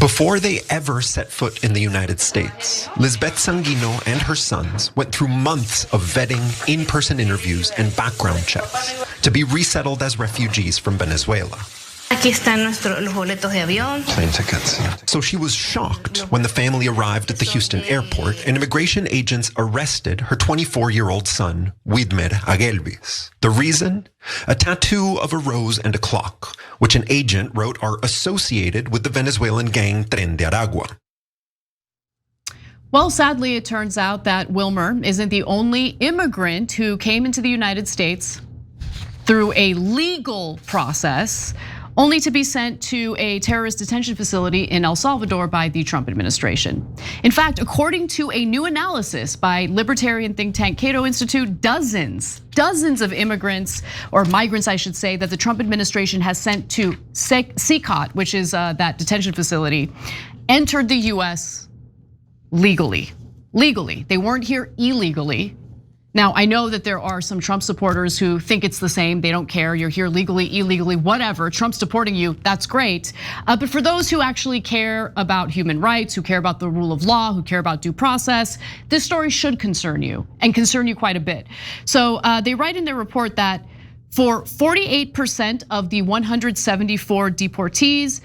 Before they ever set foot in the United States, Lisbeth Sanguino and her sons went through months of vetting, in-person interviews, and background checks to be resettled as refugees from Venezuela. Aquí están los boletos de avión. Plane tickets. So she was shocked when the family arrived at the Houston airport and immigration agents arrested her 24-year-old son, Widmer Aguelvis. The reason? A tattoo of a rose and a clock, which an agent wrote are associated with the Venezuelan gang Tren de Aragua. Well, sadly, it turns out that Wilmer isn't the only immigrant who came into the United States through a legal process, only to be sent to a terrorist detention facility in El Salvador by the Trump administration. In fact, according to a new analysis by libertarian think tank Cato Institute, dozens of immigrants, or migrants I should say, that the Trump administration has sent to Cecot, which is that detention facility, entered the US legally. They weren't here illegally. Now, I know that there are some Trump supporters who think it's the same. They don't care. You're here legally, illegally, whatever. Trump's deporting you. That's great. But for those who actually care about human rights, who care about the rule of law, who care about due process, this story should concern you and concern you quite a bit. So they write in their report that for 48% of the 174 deportees,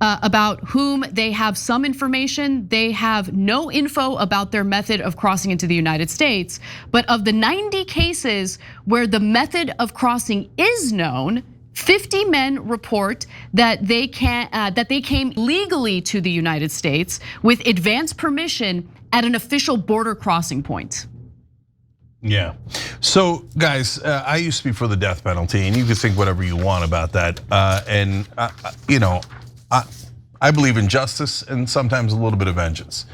about whom they have some information, they have no info about their method of crossing into the United States. But of the 90 cases where the method of crossing is known, 50 men report that they came legally to the United States with advance permission at an official border crossing point. Yeah, so guys, I used to be for the death penalty, and you can think whatever you want about that. I believe in justice and sometimes a little bit of vengeance.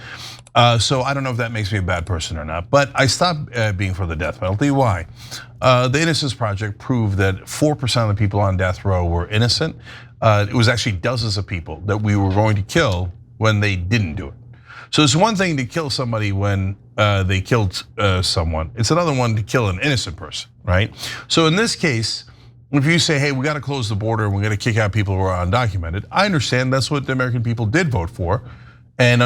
So I don't know if that makes me a bad person or not, but I stopped being for the death penalty. Why? The Innocence Project proved that 4% of the people on death row were innocent. It was actually dozens of people that we were going to kill when they didn't do it. So it's one thing to kill somebody when they killed someone. It's another one to kill an innocent person, right? So in this case, if you say, hey, we got to close the border and we got to kick out people who are undocumented, I understand that's what the American people did vote for. And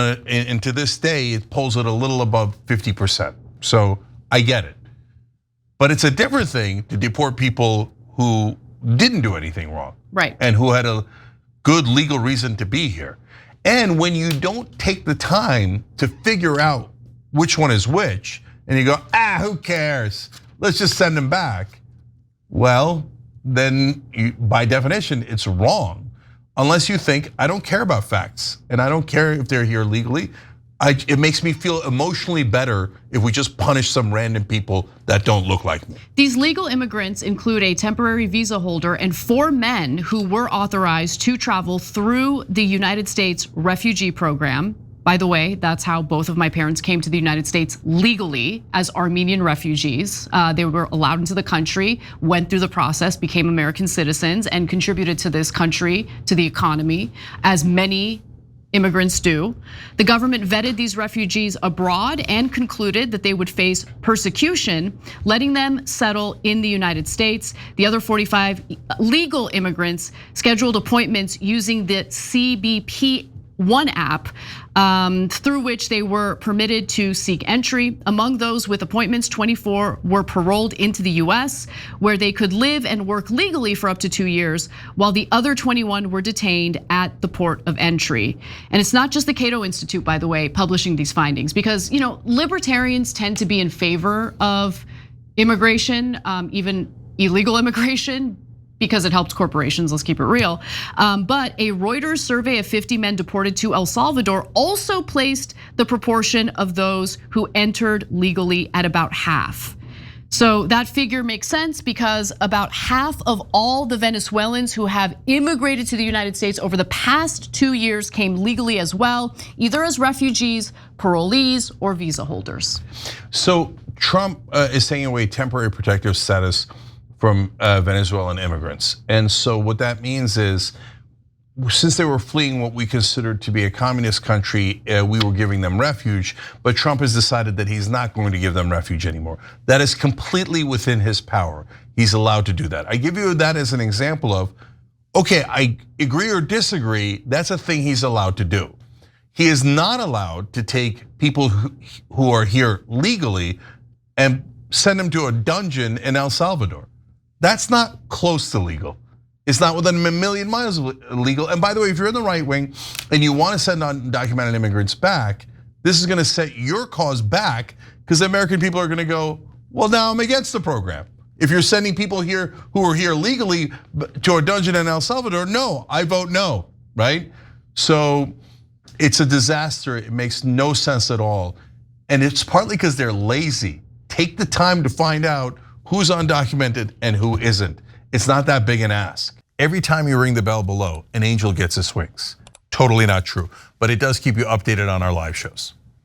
to this day, it pulls it a little above 50%. So I get it. But it's a different thing to deport people who didn't do anything wrong. Right. And who had a good legal reason to be here. And when you don't take the time to figure out which one is which, and you go, who cares? Let's just send them back. Well, then by definition, it's wrong. Unless you think, I don't care about facts, and I don't care if they're here legally. It makes me feel emotionally better if we just punish some random people that don't look like me. These legal immigrants include a temporary visa holder and 4 men who were authorized to travel through the United States refugee program. By the way, that's how both of my parents came to the United States legally as Armenian refugees. They were allowed into the country, went through the process, became American citizens, and contributed to this country, to the economy, as many immigrants do. The government vetted these refugees abroad and concluded that they would face persecution, letting them settle in the United States. The other 45 legal immigrants scheduled appointments using the CBP One app through which they were permitted to seek entry. Among those with appointments, 24 were paroled into the US, where they could live and work legally for up to 2 years, while the other 21 were detained at the port of entry. And it's not just the Cato Institute, by the way, publishing these findings, because libertarians tend to be in favor of immigration, even illegal immigration, because it helps corporations, let's keep it real. But a Reuters survey of 50 men deported to El Salvador also placed the proportion of those who entered legally at about half. So that figure makes sense because about half of all the Venezuelans who have immigrated to the United States over the past 2 years came legally as well, either as refugees, parolees, or visa holders. So Trump is taking away temporary protective status from Venezuelan immigrants. And so what that means is, since they were fleeing what we considered to be a communist country, we were giving them refuge, but Trump has decided that he's not going to give them refuge anymore. That is completely within his power. He's allowed to do that. I give you that as an example of, okay, I agree or disagree, that's a thing he's allowed to do. he is not allowed to take people who are here legally and send them to a dungeon in El Salvador. That's not close to legal. It's not within a million miles of illegal. And by the way, if you're in the right wing and you want to send undocumented immigrants back, this is going to set your cause back because the American people are going to go, well, now I'm against the program. If you're sending people here who are here legally to a dungeon in El Salvador, no, I vote no, right? So it's a disaster. It makes no sense at all. And it's partly because they're lazy. Take the time to find out who's undocumented and who isn't. It's not that big an ask. Every time you ring the bell below, an angel gets his wings. Totally not true, but it does keep you updated on our live shows.